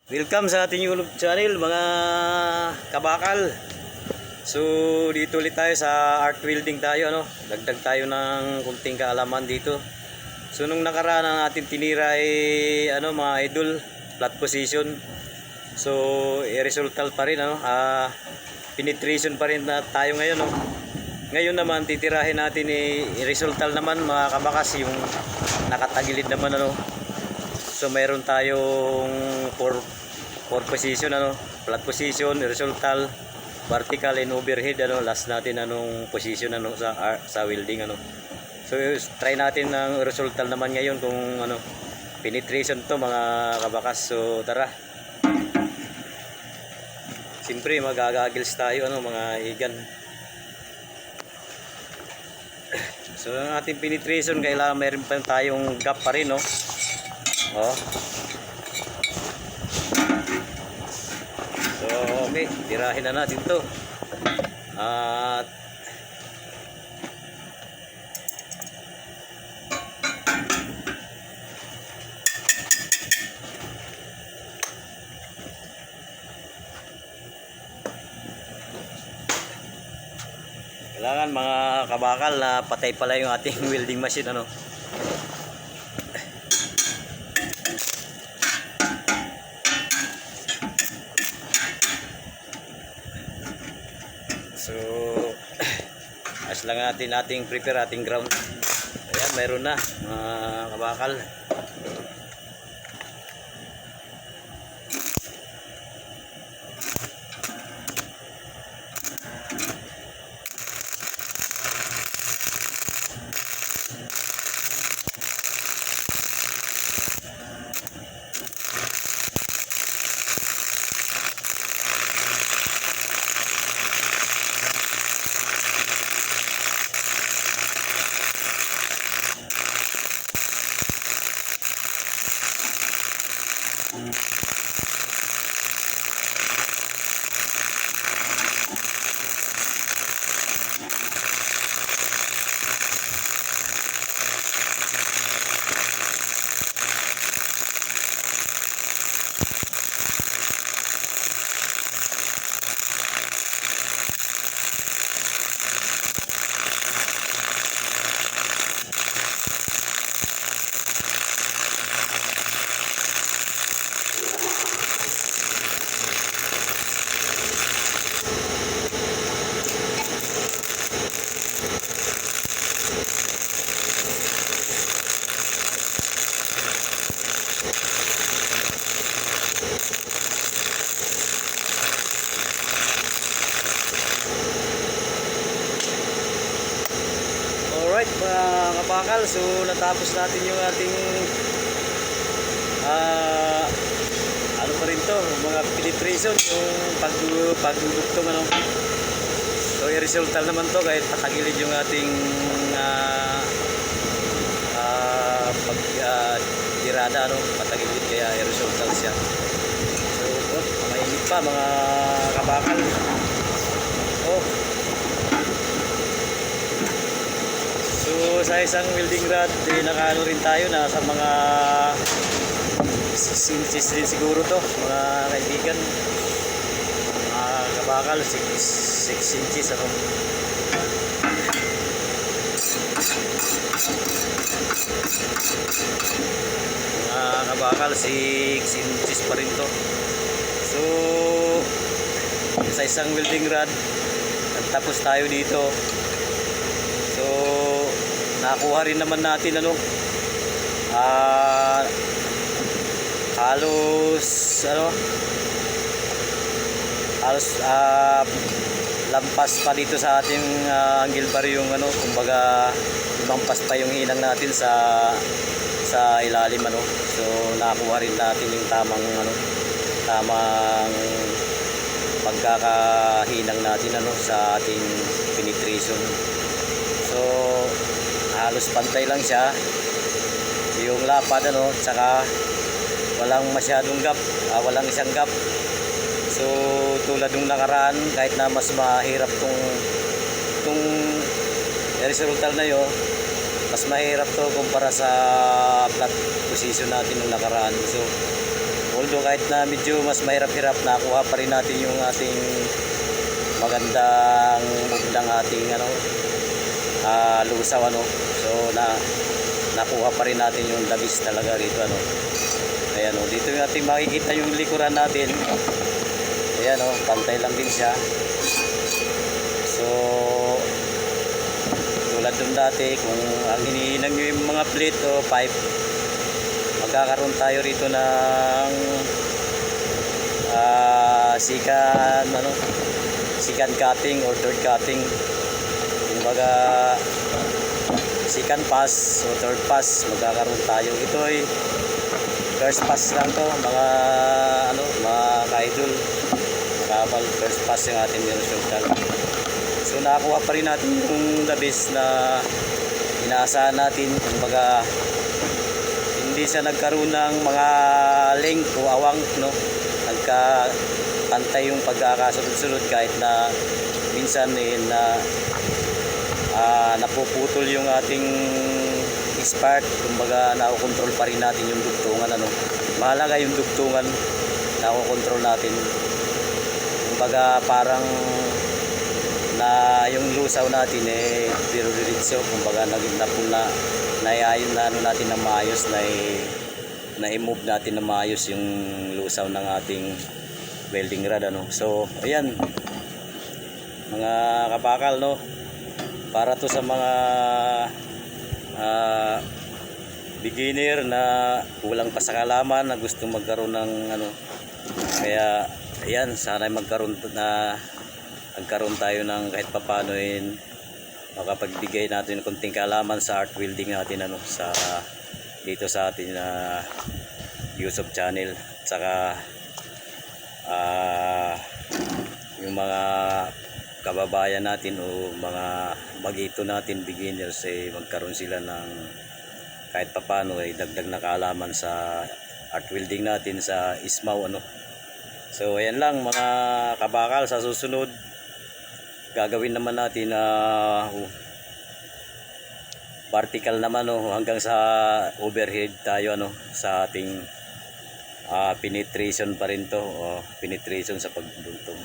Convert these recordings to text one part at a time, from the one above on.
Welcome sa ating YouTube channel mga kabakal. So dito ulit tayo sa arc welding tayo, ano. Dagdag tayo ng kunting kaalaman dito. So nung nakaraan ang ating tinira ay mga idol, flat position. So resultal pa rin, penetration pa rin na tayo ngayon, no. Ngayon naman titirahin natin resultal naman mga kabakas, yung nakatagilid naman, ano. So mayroon tayong 4 position, flat position, horizontal, vertical and overhead, last natin position sa welding, So try natin ng horizontal naman ngayon kung penetration to mga kabakas. So tara. Siyempre magagagils tayo mga igan. So ang ating penetration kailangan mayroon pa tayong gap pa rin, no. So okay, tirahin na natin to. At kailangan mga kabakal na patay pala yung ating welding machine, So as lang nating prepare ating ground. Ayan, mayroon na mga kabakal. Alright mga kabakal, so natapos natin yung ating pa rin to, mga penetration, yung pagdudugtong, So i-resultal naman to kahit patagilid yung ating tirada, patagilid, kaya i-resultal siya. So mainit pa mga kabakal. So sa isang welding rod nakaano rin tayo, nasa mga 6 inches din siguro to mga kaibigan, mga kabakal. 6 inches mga kabakal, 6 inches pa rin to. So sa isang welding rod nagtapos tayo dito. So nakuha rin naman natin halos lampas pa dito sa ating angle bar yung kumbaga lampas pa yung hinang natin sa ilalim, So nakuha rin natin yung tamang pagkakahinang natin sa ating penetration. So halos pantay lang siya yung lapad, tsaka walang masyadong gap, walang isang gap. So tulad ng nakaraan, kahit na mas mahirap tong horizontal na yun, mas mahirap to kumpara sa flat position natin ng nakaraan. So Although kahit na medyo mas mahirap-hirap, nakuha pa rin natin yung ating magandang move ng ating lusaw So nakuha pa rin natin yung labis talaga rito Ayan dito yung ating makikita yung likuran natin. Ayan pantay lang din siya. So tulad dun dati, kung ang hinihinang nyo yung mga plate o pipe, magkakaroon tayo rito ng second cutting or third cutting. Kumbaga second pass o third pass magkakaroon tayo. Ito ay first pass lang to mga ka-idol, makapal first pass yung ating resultal. So nakakuha pa rin natin yung the best na inaasahan natin. Kumbaga hindi siya nagkaroon ng mga length o awang nagkapantay yung pagkakasunod-sunod, kahit na minsan napuputol yung ating spark. Kumbaga nakokontrol pa rin natin yung dugtungan mahalaga yung dugtungan, nakokontrol natin. Kumbaga parang na yung lusaw natin diretso, kumbaga naging naiayon na natin na maayos, na i-move natin na maayos yung lusaw ng ating welding rod So ayan mga kabakal para to sa mga beginner na kulang pa sa kaalaman, na gusto magkaroon ng kaya ayan, sana magkaroon tayo ng kahit papaano makapagbigay natin ng konting kaalaman sa art welding natin dito sa ating YouTube channel. At saka yung mga kababayan natin o mga bagito natin, beginners, magkaroon sila ng kahit papaano dagdag na kaalaman sa art welding natin sa ismaw So ayan lang mga kabakal, sa susunod gagawin naman natin vertical naman hanggang sa overhead tayo sa ating penetration pa rin to, penetration sa pagbuntong.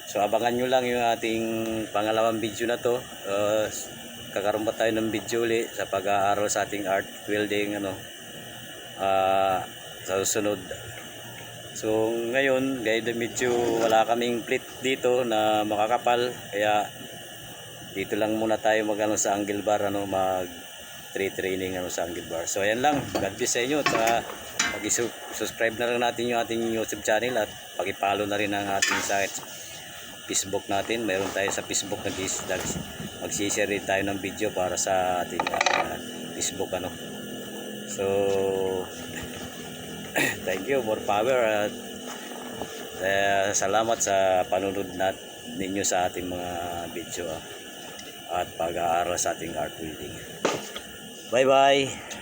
So abangan nyo lang yung ating pangalawang video na to. Kakaroon pa tayo ng video ulit sa pag-aaral sa ating art welding sa susunod. So ngayon medyo wala kaming plate dito na makakapal, kaya dito lang muna tayo sa angle bar mag training sa angle bar. So ayan lang, God bless sa inyo. At pag-subscribe na lang natin yung ating YouTube channel, at pag-follow na rin ang ating sa Facebook natin. Mayroon tayo sa Facebook na mag-share rin tayo ng video para sa ating Facebook So thank you, more power, at salamat sa panunod ninyo sa ating mga video at pag-aaral sa ating art welding. Bye bye.